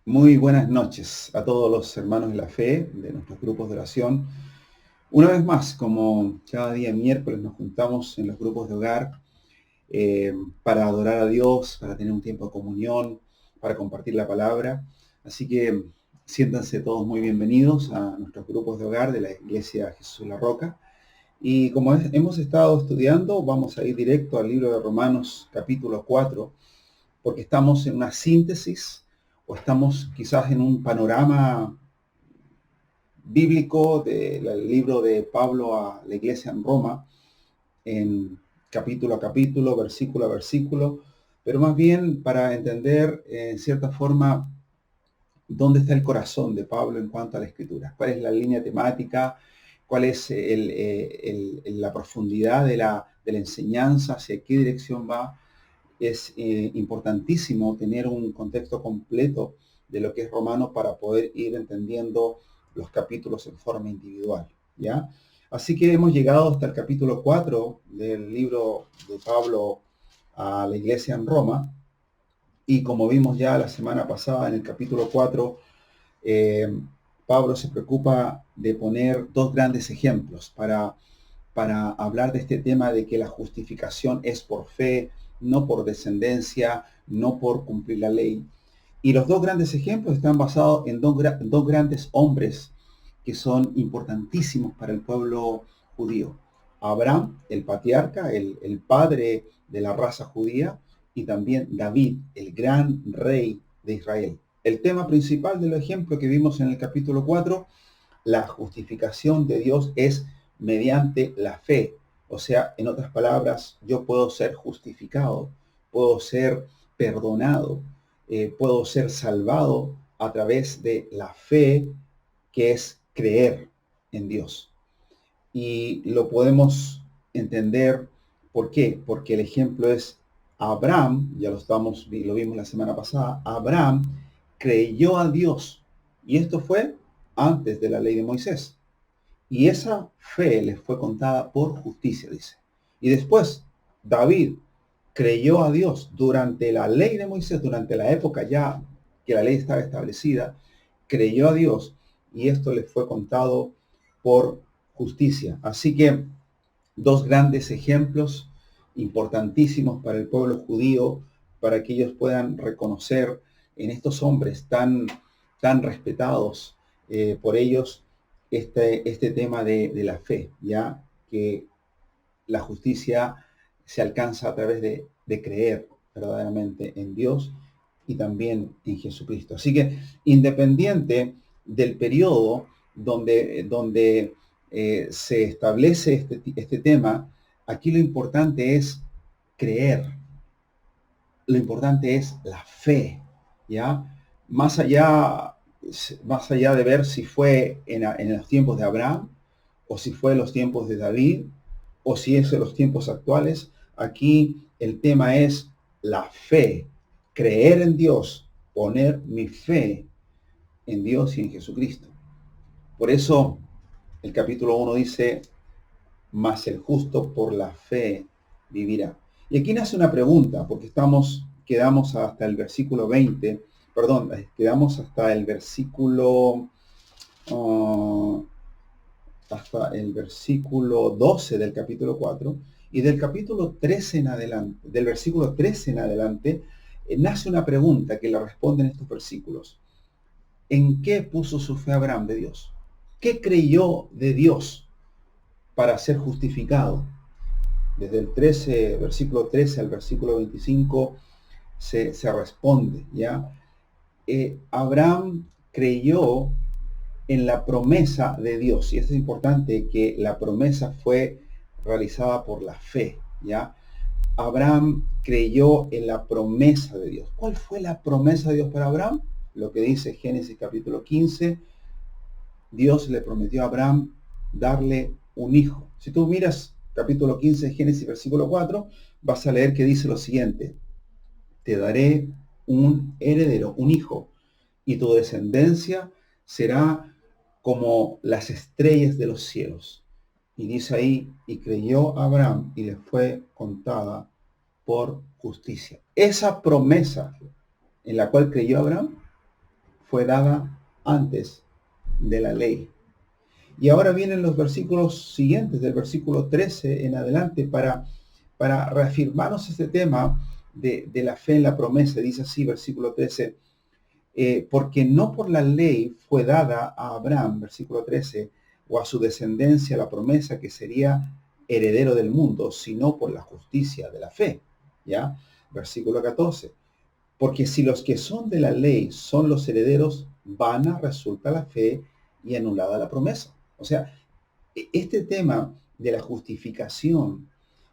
Muy buenas noches a todos los hermanos de la fe, de nuestros grupos de oración. Una vez más, como cada día miércoles nos juntamos en los grupos de hogar eh, para adorar a Dios, para tener un tiempo de comunión, para compartir la palabra. Así que siéntanse todos muy bienvenidos a nuestros grupos de hogar de la Iglesia Jesús la Roca. Y como hemos estado estudiando, vamos a ir directo al libro de Romanos capítulo 4, porque estamos en una síntesis o estamos quizás en un panorama bíblico del libro de Pablo a la iglesia en Roma, en capítulo a capítulo, versículo a versículo, pero más bien para entender en cierta forma dónde está el corazón de Pablo en cuanto a la escritura, cuál es la línea temática, cuál es la profundidad de la enseñanza, hacia qué dirección va. Es importantísimo tener un contexto completo de lo que es Romano para poder ir entendiendo los capítulos en forma individual, ¿ya? Así que hemos llegado hasta el capítulo 4 del libro de Pablo a la iglesia en Roma, y como vimos ya la semana pasada en el capítulo 4, eh, Pablo se preocupa de poner dos grandes ejemplos para hablar de este tema de que la justificación es por fe, no por descendencia, no por cumplir la ley. Y los dos grandes ejemplos están basados en dos grandes hombres que son importantísimos para el pueblo judío. Abraham, el patriarca, el padre de la raza judía, y también David, el gran rey de Israel. El tema principal del ejemplo que vimos en el capítulo 4, la justificación de Dios es mediante la fe. O sea, en otras palabras, yo puedo ser justificado, puedo ser perdonado, puedo ser salvado a través de la fe, que es creer en Dios. Y lo podemos entender, ¿por qué? Porque el ejemplo es Abraham, ya lo vimos la semana pasada. Abraham creyó a Dios, y esto fue antes de la ley de Moisés. Y esa fe les fue contada por justicia, dice. Y después, David creyó a Dios durante la ley de Moisés, durante la época ya que la ley estaba establecida, creyó a Dios, y esto les fue contado por justicia. Así que dos grandes ejemplos importantísimos para el pueblo judío, para que ellos puedan reconocer en estos hombres tan respetados por ellos este tema de la fe, ya que la justicia se alcanza a través de creer verdaderamente en Dios y también en Jesucristo. Así que independiente del periodo donde se establece este tema, aquí lo importante es creer, lo importante es la fe, ¿ya? Más allá, más allá de ver si fue en los tiempos de Abraham, o si fue en los tiempos de David, o si es en los tiempos actuales, aquí el tema es la fe, creer en Dios, poner mi fe en Dios y en Jesucristo. Por eso el capítulo 1 dice, mas el justo por la fe vivirá. Y aquí nace una pregunta, porque quedamos hasta el versículo 20, perdón, quedamos uh, hasta el versículo 12 del capítulo 4, y del capítulo 13 en adelante, del versículo 13 en adelante, nace una pregunta que la responden estos versículos. ¿En qué puso su fe Abraham de Dios? ¿Qué creyó de Dios para ser justificado? Desde el 13, versículo 13 al versículo 25 se responde, ¿ya? Abraham creyó en la promesa de Dios, y es importante que la promesa fue realizada por la fe, ¿ya? Abraham creyó en la promesa de Dios. ¿Cuál fue la promesa de Dios para Abraham? Lo que dice Génesis capítulo 15, Dios le prometió a Abraham darle un hijo. Si tú miras capítulo 15 de Génesis, versículo 4, vas a leer que dice lo siguiente: te daré un heredero, un hijo, y tu descendencia será como las estrellas de los cielos. Y dice ahí, y creyó Abraham y le fue contada por justicia. Esa promesa en la cual creyó Abraham fue dada antes de la ley. Y ahora vienen los versículos siguientes, del versículo 13 en adelante, para reafirmarnos este tema de la fe en la promesa. Dice así, versículo 13, porque no por la ley fue dada a Abraham, versículo 13, o a su descendencia la promesa que sería heredero del mundo, sino por la justicia de la fe. ¿Ya? Versículo 14. Porque si los que son de la ley son los herederos, vana resulta la fe y anulada la promesa. O sea, este tema de la justificación,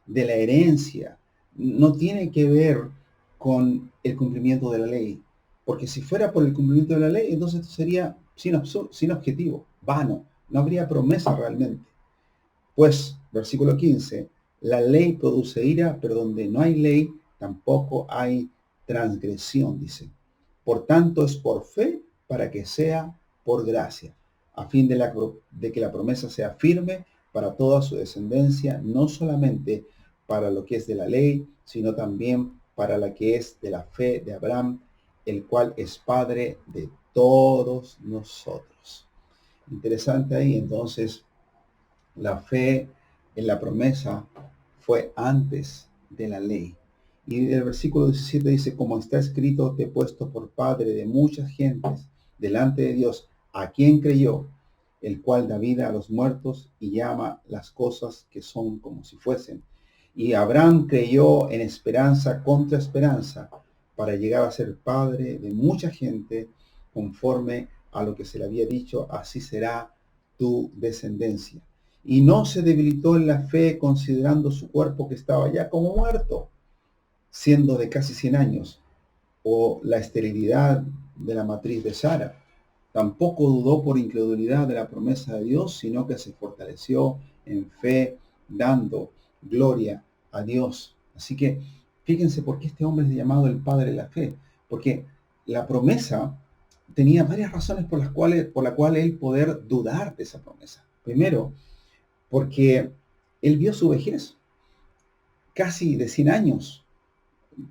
de la herencia, no tiene que ver con el cumplimiento de la ley. Porque si fuera por el cumplimiento de la ley, entonces esto sería sin objetivo, vano. No habría promesa realmente. Pues, versículo 15, la ley produce ira, pero donde no hay ley, tampoco hay transgresión, dice. Por tanto, es por fe para que sea por gracia, a fin de que la promesa sea firme para toda su descendencia, no solamente para lo que es de la ley, sino también para la que es de la fe de Abraham, el cual es Padre de todos nosotros. Interesante ahí, entonces, la fe en la promesa fue antes de la ley. Y el versículo 17 dice, como está escrito, te he puesto por padre de muchas gentes delante de Dios, a quien creyó, el cual da vida a los muertos y llama las cosas que son como si fuesen. Y Abraham creyó en esperanza contra esperanza, para llegar a ser padre de mucha gente, conforme a lo que se le había dicho, así será tu descendencia. Y no se debilitó en la fe, considerando su cuerpo que estaba ya como muerto, siendo de casi 100 años, o la esterilidad de la matriz de Sara. Tampoco dudó por incredulidad de la promesa de Dios, sino que se fortaleció en fe, dando gloria a Dios. Así que fíjense por qué este hombre es llamado el padre de la fe. Porque la promesa tenía varias razones por la cual él poder dudar de esa promesa. Primero, porque él vio su vejez, casi de 100 años,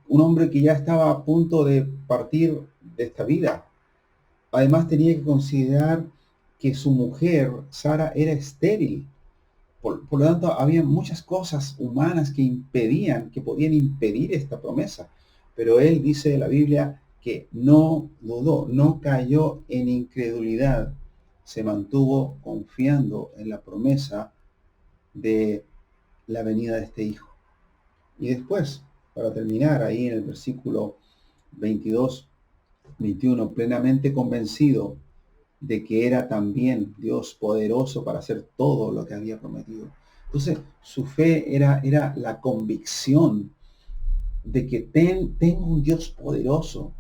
un hombre que ya estaba a punto de partir de esta vida. Además tenía que considerar que su mujer, Sara, era estéril. Por lo tanto, había muchas cosas humanas que podían impedir esta promesa. Pero él dice en la Biblia que no dudó, no cayó en incredulidad, se mantuvo confiando en la promesa de la venida de este hijo. Y después, para terminar, ahí en el versículo 22, 21, plenamente convencido de que era también Dios poderoso para hacer todo lo que había prometido. Entonces, su fe era la convicción de que tengo un Dios poderoso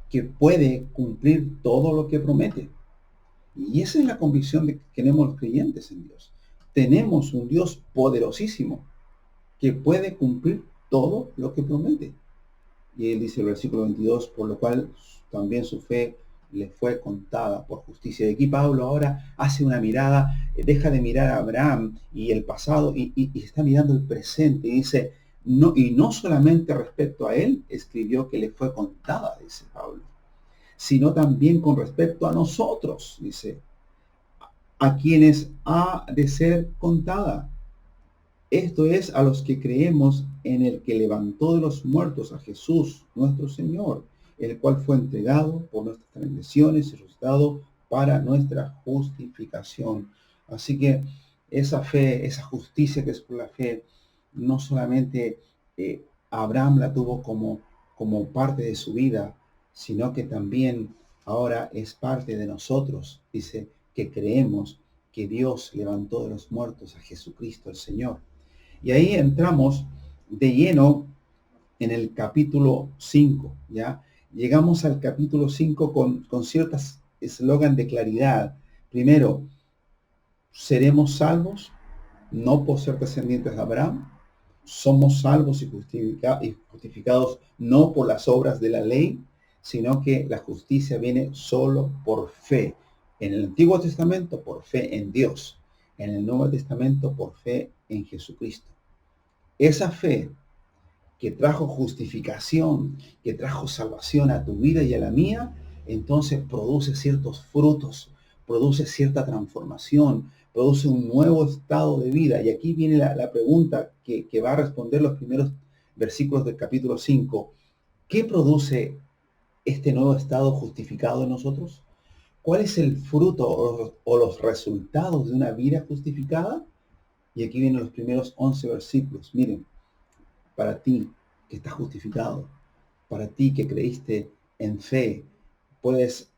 que puede cumplir todo lo que promete. Y esa es la convicción de que tenemos los creyentes en Dios. Tenemos un Dios poderosísimo que puede cumplir todo lo que promete. Y él dice el versículo 22, por lo cual también su fe le fue contada por justicia. Y aquí Pablo ahora hace una mirada, deja de mirar a Abraham y el pasado y está mirando el presente. Y dice, no, y no solamente respecto a él escribió que le fue contada, dice Pablo, sino también con respecto a nosotros, dice, a quienes ha de ser contada. Esto es a los que creemos en el que levantó de los muertos a Jesús, nuestro Señor, el cual fue entregado por nuestras transgresiones y resucitado para nuestra justificación. Así que esa fe, esa justicia que es por la fe, no solamente Abraham la tuvo como parte de su vida, sino que también ahora es parte de nosotros. Dice que creemos que Dios levantó de los muertos a Jesucristo el Señor. Y ahí entramos de lleno en el capítulo 5, ¿ya? Llegamos al capítulo 5 con ciertos eslogan de claridad. Primero, seremos salvos, no por ser descendientes de Abraham. Somos salvos y justificados no por las obras de la ley, sino que la justicia viene solo por fe. En el Antiguo Testamento, por fe en Dios. En el Nuevo Testamento, por fe en Jesucristo. Esa fe que trajo justificación, que trajo salvación a tu vida y a la mía, entonces produce ciertos frutos, produce cierta transformación, produce un nuevo estado de vida. Y aquí viene la pregunta que va a responder los primeros versículos del capítulo 5. ¿Qué produce este nuevo estado justificado en nosotros? ¿Cuál es el fruto o los resultados de una vida justificada? Y aquí vienen los primeros 11 versículos. Miren, para ti que estás justificado, para ti que creíste en fe, puedes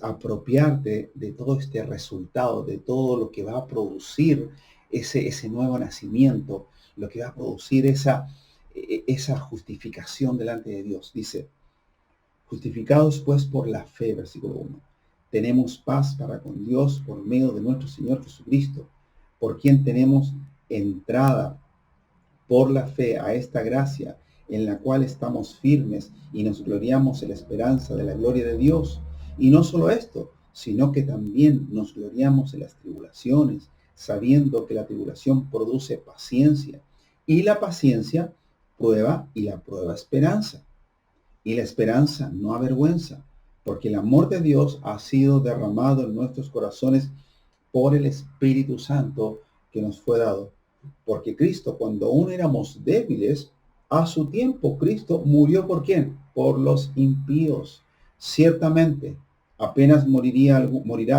apropiarte de todo este resultado, de todo lo que va a producir ese nuevo nacimiento, lo que va a producir esa justificación delante de Dios. Dice, justificados pues por la fe, versículo 1. Tenemos paz para con Dios por medio de nuestro Señor Jesucristo, por quien tenemos entrada por la fe a esta gracia en la cual estamos firmes y nos gloriamos en la esperanza de la gloria de Dios. Y no solo esto, sino que también nos gloriamos en las tribulaciones, sabiendo que la tribulación produce paciencia, y la paciencia prueba, y la prueba esperanza. Y la esperanza no avergüenza, porque el amor de Dios ha sido derramado en nuestros corazones por el Espíritu Santo que nos fue dado. Porque Cristo, cuando aún éramos débiles, a su tiempo Cristo murió ¿por quién? Por los impíos. Ciertamente, apenas morirá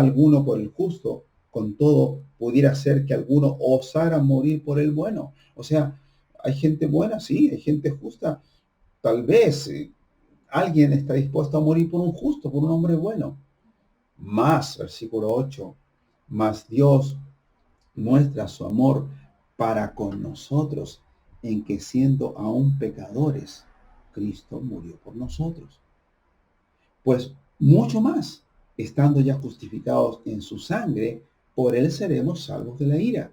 alguno por el justo, con todo pudiera ser que alguno osara morir por el bueno. O sea, hay gente buena, sí, hay gente justa. Tal vez alguien está dispuesto a morir por un justo, por un hombre bueno. Más, versículo 8, más Dios muestra su amor para con nosotros en que siendo aún pecadores, Cristo murió por nosotros. Pues mucho más, estando ya justificados en su sangre, por él seremos salvos de la ira.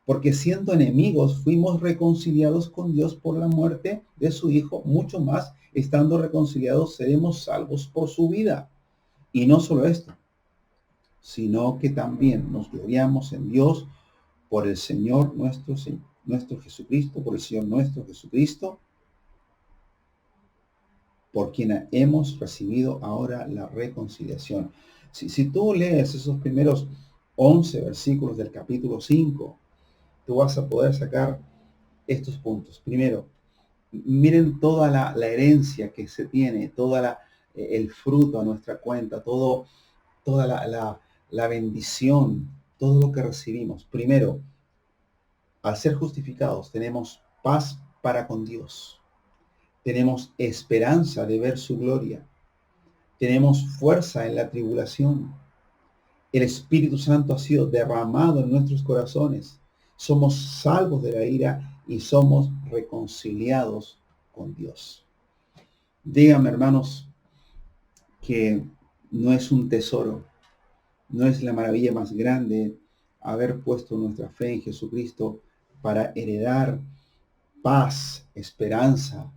Porque siendo enemigos fuimos reconciliados con Dios por la muerte de su Hijo, mucho más, estando reconciliados seremos salvos por su vida. Y no solo esto, sino que también nos gloriamos en Dios por el Señor nuestro Jesucristo, por el Señor nuestro Jesucristo, por quien hemos recibido ahora la reconciliación. Si tú lees esos primeros 11 versículos del capítulo 5, tú vas a poder sacar estos puntos. Primero, miren toda la herencia que se tiene, el fruto a nuestra cuenta, toda la bendición, todo lo que recibimos. Primero, al ser justificados, tenemos paz para con Dios. Tenemos esperanza de ver su gloria. Tenemos fuerza en la tribulación. El Espíritu Santo ha sido derramado en nuestros corazones. Somos salvos de la ira y somos reconciliados con Dios. Díganme, hermanos, que no es un tesoro, no es la maravilla más grande haber puesto nuestra fe en Jesucristo para heredar paz, esperanza,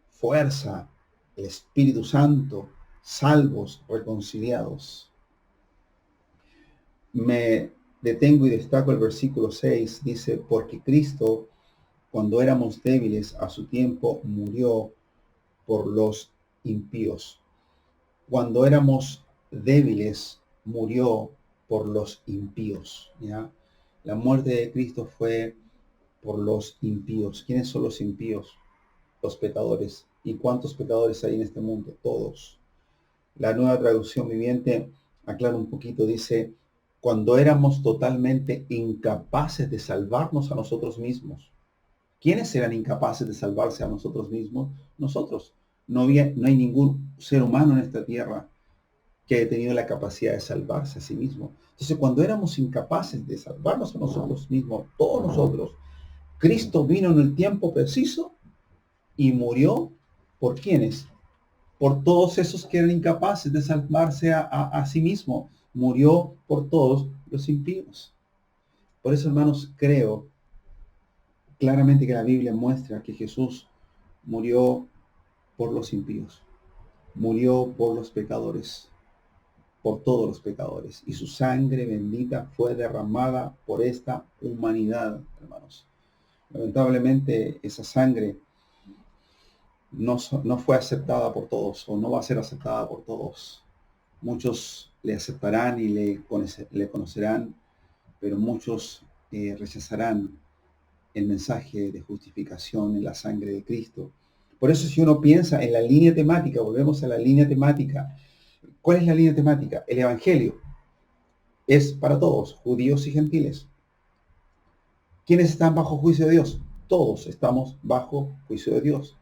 fuerza, el Espíritu Santo, salvos, reconciliados. Me detengo y destaco el versículo 6, dice, porque Cristo, cuando éramos débiles, a su tiempo murió por los impíos. Cuando éramos débiles, murió por los impíos. ¿Ya? La muerte de Cristo fue por los impíos. ¿Quiénes son los impíos? Los pecadores. ¿Y cuántos pecadores hay en este mundo? Todos. La Nueva Traducción Viviente aclara un poquito, dice, cuando éramos totalmente incapaces de salvarnos a nosotros mismos. ¿Quiénes eran incapaces de salvarse a nosotros mismos? Nosotros. No hay ningún ser humano en esta tierra que haya tenido la capacidad de salvarse a sí mismo. Entonces, cuando éramos incapaces de salvarnos a nosotros mismos, todos nosotros, Cristo vino en el tiempo preciso y murió por quienes, por todos esos que eran incapaces de salvarse a sí mismo. Murió por todos los impíos. Por eso, hermanos, creo claramente que la Biblia muestra que Jesús murió por los impíos, murió por los pecadores, por todos los pecadores, y su sangre bendita fue derramada por esta humanidad, hermanos. Lamentablemente, esa sangre no fue aceptada por todos, o no va a ser aceptada por todos. Muchos le aceptarán y le conocerán, pero muchos rechazarán el mensaje de justificación en la sangre de Cristo. Por eso si uno piensa en la línea temática, volvemos a la línea temática. ¿Cuál es la línea temática? El Evangelio es para todos, judíos y gentiles. ¿Quiénes están bajo juicio de Dios? Todos estamos bajo juicio de Dios.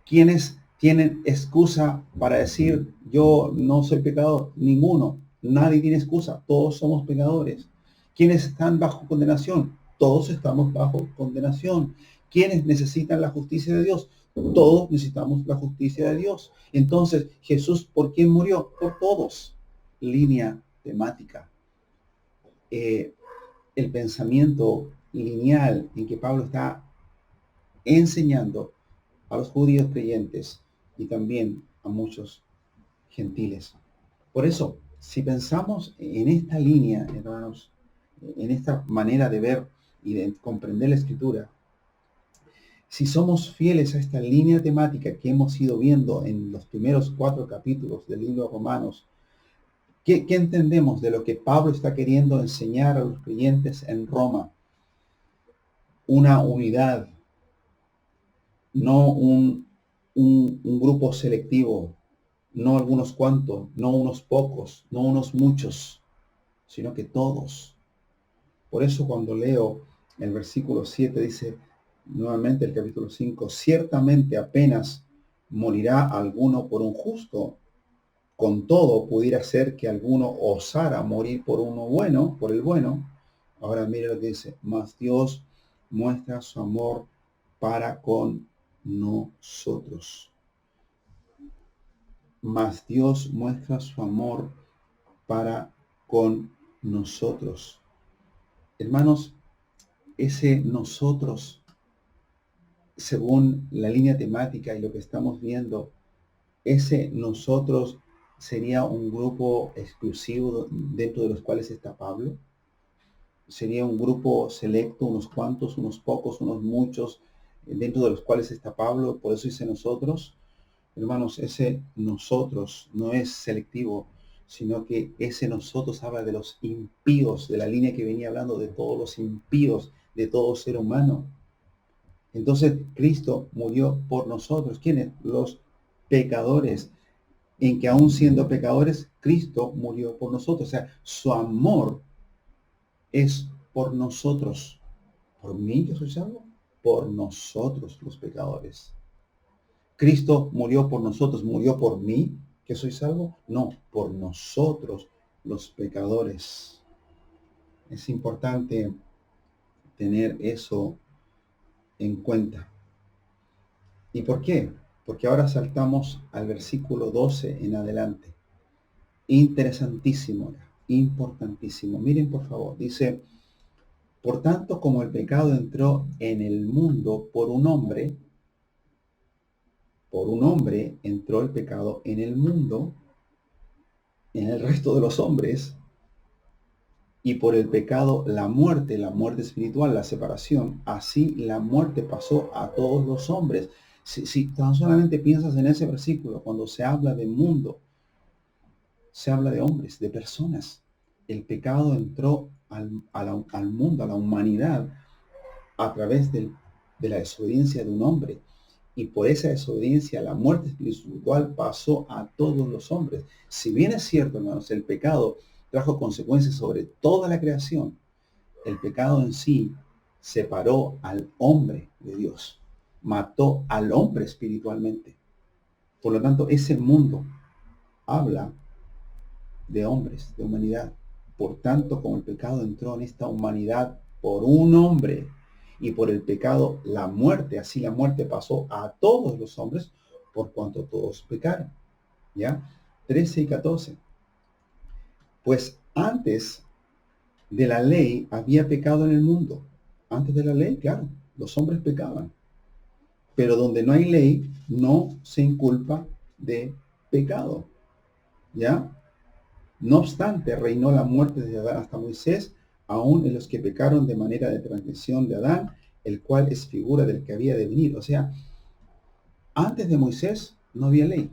¿Quiénes tienen excusa para decir yo no soy pecador? Ninguno. Nadie tiene excusa. Todos somos pecadores. ¿Quiénes están bajo condenación? Todos estamos bajo condenación. ¿Quiénes necesitan la justicia de Dios? Todos necesitamos la justicia de Dios. Entonces, Jesús, ¿por quién murió? Por todos. Línea temática. El pensamiento lineal en que Pablo está enseñando a los judíos creyentes y también a muchos gentiles. Por eso, si pensamos en esta línea, hermanos, en esta manera de ver y de comprender la Escritura, si somos fieles a esta línea temática que hemos ido viendo en los primeros 4 capítulos del libro de Romanos, ¿qué entendemos de lo que Pablo está queriendo enseñar a los creyentes en Roma? Una unidad, no un grupo selectivo, no algunos cuantos, no unos pocos, no unos muchos, sino que todos. Por eso cuando leo el versículo 7 dice, nuevamente el capítulo 5, ciertamente apenas morirá alguno por un justo, con todo pudiera ser que alguno osara morir por uno bueno, por el bueno. Ahora mire lo que dice, mas Dios muestra su amor para con nosotros. Mas Dios muestra su amor para con nosotros. Hermanos, ese nosotros, según la línea temática y lo que estamos viendo, ese nosotros sería un grupo exclusivo dentro de los cuales está Pablo. Sería un grupo selecto, unos cuantos, unos pocos, unos muchos, dentro de los cuales está Pablo. Por eso dice nosotros. Hermanos, ese nosotros no es selectivo, sino que ese nosotros habla de los impíos, de la línea que venía hablando de todos los impíos, de todo ser humano. Entonces, Cristo murió por nosotros. ¿Quiénes? Los pecadores. En que aún siendo pecadores, Cristo murió por nosotros. O sea, su amor es por nosotros. ¿Por mí yo soy salvo? Por nosotros los pecadores. Cristo murió por nosotros, murió por mí, que soy salvo. No, por nosotros, los pecadores. Es importante tener eso en cuenta. ¿Y por qué? Porque ahora saltamos al versículo 12 en adelante. Interesantísimo, importantísimo. Miren por favor, dice, por tanto como el pecado entró en el mundo por un hombre entró el pecado en el mundo, en el resto de los hombres, y por el pecado la muerte espiritual, la separación, así la muerte pasó a todos los hombres. Si tan solamente piensas en ese versículo, cuando se habla de mundo, se habla de hombres, de personas. El pecado entró al mundo, a la humanidad, a través de la desobediencia de un hombre. Y por esa desobediencia, la muerte espiritual pasó a todos los hombres. Si bien es cierto, hermanos, el pecado trajo consecuencias sobre toda la creación, el pecado en sí separó al hombre de Dios, mató al hombre espiritualmente. Por lo tanto, ese mundo habla de hombres, de humanidad. Por tanto, como el pecado entró en esta humanidad por un hombre, y por el pecado la muerte, así la muerte pasó a todos los hombres, por cuanto todos pecaron. ¿Ya? 13 y 14. Pues antes de la ley había pecado en el mundo. Antes de la ley, claro, los hombres pecaban. Pero donde no hay ley, no se inculpa de pecado. ¿Ya? No obstante, reinó la muerte desde Adán hasta Moisés, aún en los que pecaron de manera de transgresión de Adán, el cual es figura del que había de venir. O sea, antes de Moisés no había ley,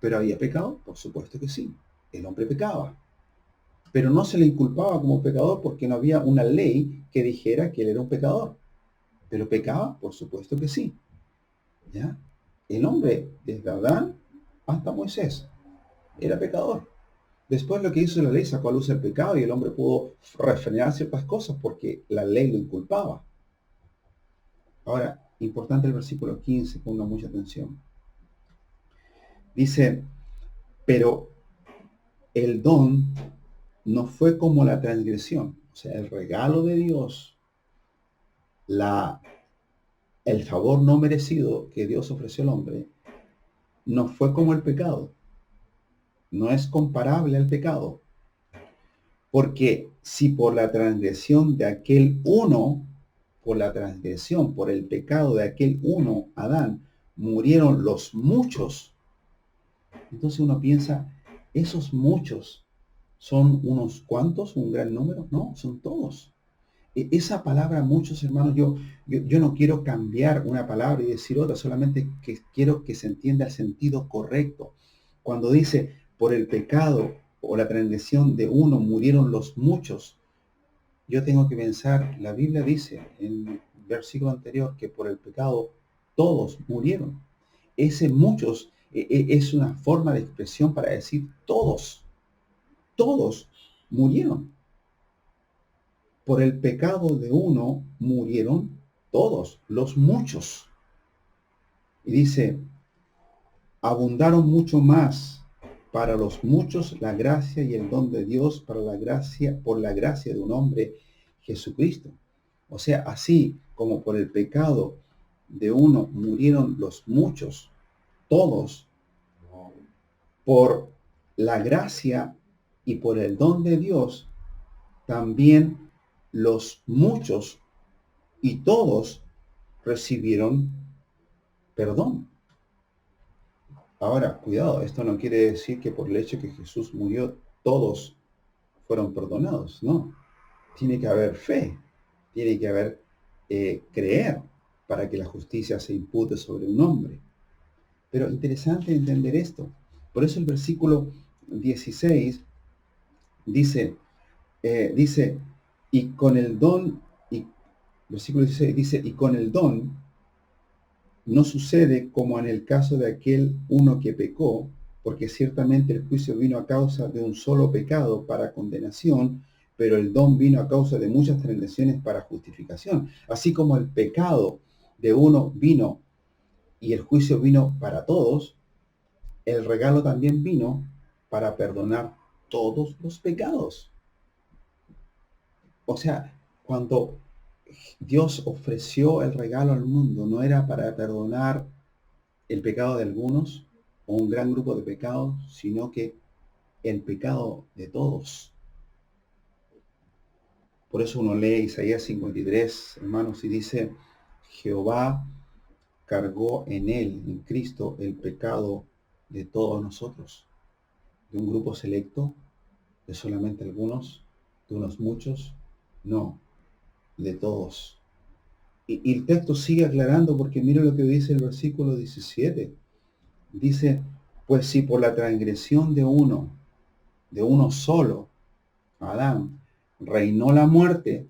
pero había pecado, por supuesto que sí. el hombre pecaba. Pero no se le inculpaba como pecador porque no había una ley que dijera que él era un pecador. ¿Pero pecaba? Por supuesto que sí. ¿Ya? El hombre, desde Adán hasta Moisés, era pecador. Después lo que hizo la ley sacó a luz el pecado y el hombre pudo refrenar ciertas cosas porque la ley lo inculpaba. Ahora, importante el versículo 15, ponga mucha atención. Dice, pero el don no fue como la transgresión, o sea, el regalo de Dios, el favor no merecido que Dios ofreció al hombre, no fue como el pecado, no es comparable al pecado, porque si por la transgresión de aquel uno, por la transgresión, por el pecado de aquel uno, Adán, murieron los muchos, entonces uno piensa, esos muchos son unos cuantos, un gran número, no, son todos. Esa palabra, muchos hermanos, yo no quiero cambiar una palabra y decir otra, solamente que quiero que se entienda el sentido correcto. Cuando dice, por el pecado o la transgresión de uno murieron los muchos, yo tengo que pensar, la Biblia dice en el versículo anterior que por el pecado todos murieron. Ese muchos es una forma de expresión para decir todos murieron. Por el pecado de uno murieron todos, los muchos. Y dice, abundaron mucho más para los muchos la gracia y el don de Dios para la gracia, por la gracia de un hombre, Jesucristo. O sea, así como por el pecado de uno murieron los muchos, todos, por la gracia y por el don de Dios, también los muchos y todos recibieron perdón. Ahora, cuidado, esto no quiere decir que por el hecho que Jesús murió, todos fueron perdonados, no. Tiene que haber fe, tiene que haber creer para que la justicia se impute sobre un hombre. Pero interesante entender esto. Por eso el versículo 16 dice, y con el don, y versículo 16 dice, y con el don, no sucede como en el caso de aquel uno que pecó, porque ciertamente el juicio vino a causa de un solo pecado para condenación, pero el don vino a causa de muchas transgresiones para justificación. Así como el pecado de uno vino y el juicio vino para todos, el regalo también vino para perdonar todos los pecados. O sea, cuando Dios ofreció el regalo al mundo, no era para perdonar el pecado de algunos o un gran grupo de pecados, sino que el pecado de todos. Por eso uno lee Isaías 53, hermanos, y dice, Jehová cargó en él, en Cristo, el pecado de todos nosotros, de un grupo selecto, de solamente algunos, de unos muchos, no, de todos. Y el texto sigue aclarando porque mire lo que dice el versículo 17. Dice, pues si por la transgresión de uno solo, Adán, reinó la muerte,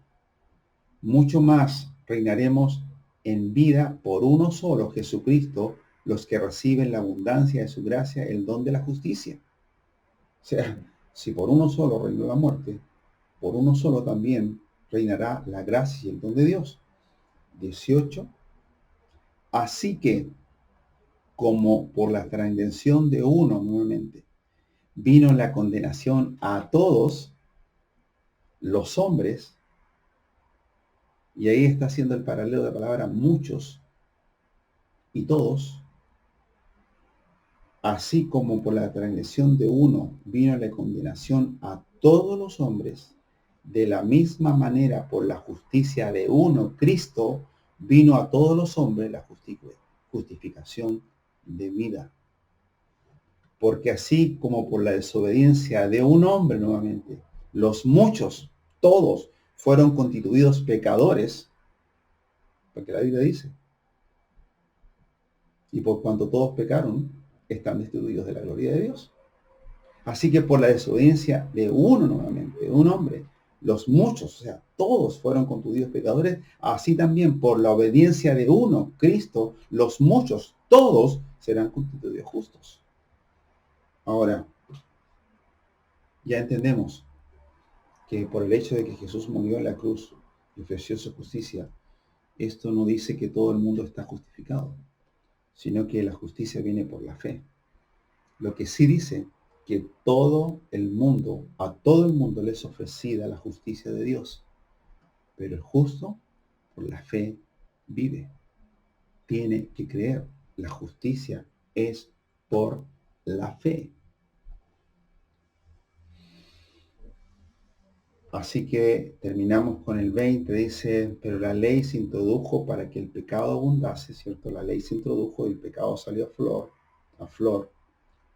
mucho más reinaremos en vida por uno solo, Jesucristo, los que reciben la abundancia de su gracia, el don de la justicia. O sea, si por uno solo reinó la muerte, por uno solo también reinará la gracia y el don de Dios. 18. Así que, como por la transgresión de uno nuevamente, vino la condenación a todos los hombres, y ahí está haciendo el paralelo de la palabra muchos y todos, así como por la transgresión de uno vino la condenación a todos los hombres, de la misma manera por la justicia de uno, Cristo, vino a todos los hombres la justificación de vida. Porque así como por la desobediencia de un hombre nuevamente, los muchos, todos, fueron constituidos pecadores, porque la Biblia dice, y por cuanto todos pecaron, están destituidos de la gloria de Dios. Así que por la desobediencia de uno nuevamente, de un hombre, los muchos, o sea, todos fueron constituidos pecadores, así también por la obediencia de uno, Cristo, los muchos, todos serán constituidos justos. Ahora, ya entendemos que por el hecho de que Jesús murió en la cruz y ofreció su justicia, esto no dice que todo el mundo está justificado, sino que la justicia viene por la fe. Lo que sí dice que todo el mundo, a todo el mundo le es ofrecida la justicia de Dios, pero el justo por la fe vive. Tiene que creer. La justicia es por la fe. Así que terminamos con el 20, dice, pero la ley se introdujo para que el pecado abundase, ¿cierto? La ley se introdujo y el pecado salió a flor,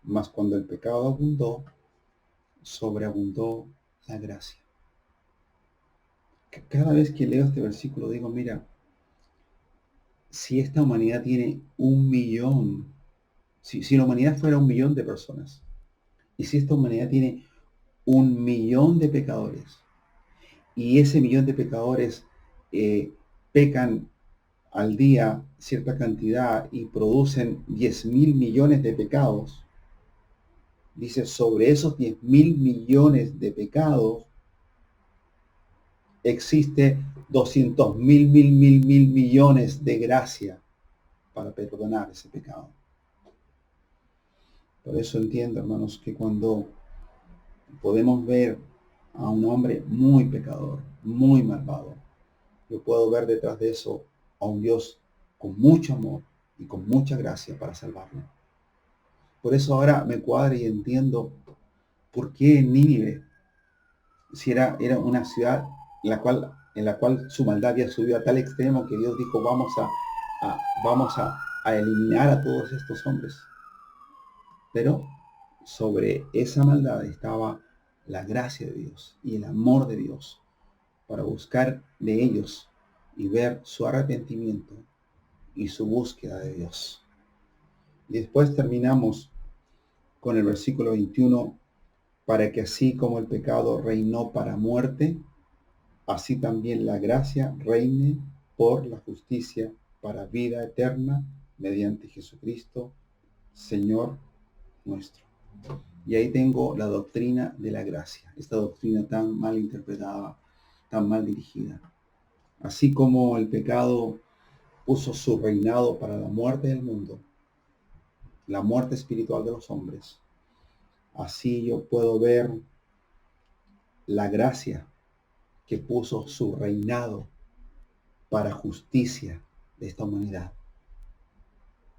mas cuando el pecado abundó, sobreabundó la gracia. Cada vez que leo este versículo digo, mira, si esta humanidad tiene 1.000.000, si la humanidad fuera 1.000.000 de personas, y si esta humanidad tiene 1.000.000 de pecadores, y ese 1.000.000 de pecadores pecan al día cierta cantidad y producen 10.000 millones de pecados, dice, sobre esos 10.000 millones de pecados, existe 200.000 mil millones de gracia para perdonar ese pecado. Por eso entiendo, hermanos, que cuando podemos ver a un hombre muy pecador, muy malvado, yo puedo ver detrás de eso a un Dios con mucho amor y con mucha gracia para salvarlo. Por eso ahora me cuadra y entiendo por qué Nínive, si era una ciudad en la cual su maldad había subido a tal extremo que Dios dijo, vamos a eliminar a todos estos hombres. Pero sobre esa maldad estaba la gracia de Dios y el amor de Dios para buscar de ellos y ver su arrepentimiento y su búsqueda de Dios. Y después terminamos con el versículo 21, para que así como el pecado reinó para muerte, así también la gracia reine por la justicia para vida eterna mediante Jesucristo, Señor nuestro. Y ahí tengo la doctrina de la gracia, esta doctrina tan mal interpretada, tan mal dirigida. Así como el pecado puso su reinado para la muerte del mundo, la muerte espiritual de los hombres, así yo puedo ver la gracia que puso su reinado para justicia de esta humanidad.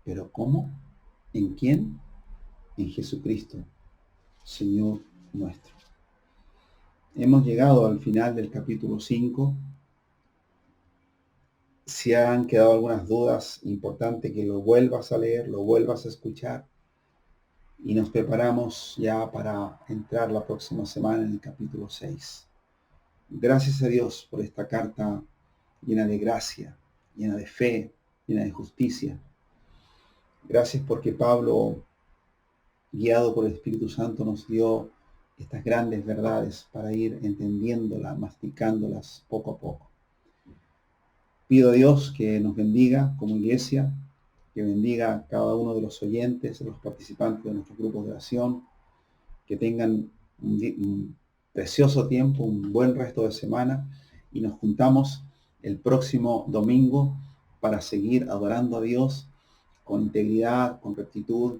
¿Pero cómo? ¿En quién? En Jesucristo, Señor nuestro. Hemos llegado al final del capítulo 5. Si han quedado algunas dudas, importante que lo vuelvas a leer, lo vuelvas a escuchar. Y nos preparamos ya para entrar la próxima semana en el capítulo 6. Gracias a Dios por esta carta llena de gracia, llena de fe, llena de justicia. Gracias porque Pablo, guiado por el Espíritu Santo, nos dio estas grandes verdades para ir entendiéndolas, masticándolas poco a poco. Pido a Dios que nos bendiga como iglesia, que bendiga a cada uno de los oyentes, de los participantes de nuestros grupos de oración, que tengan un precioso tiempo, un buen resto de semana, y nos juntamos el próximo domingo para seguir adorando a Dios con integridad, con rectitud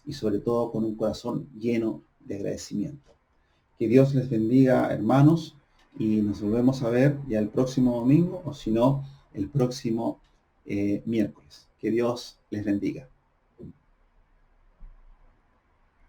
y sobre todo con un corazón lleno de agradecimiento. Que Dios les bendiga, hermanos, y nos volvemos a ver ya el próximo domingo, o si no, el próximo miércoles. Que Dios les bendiga.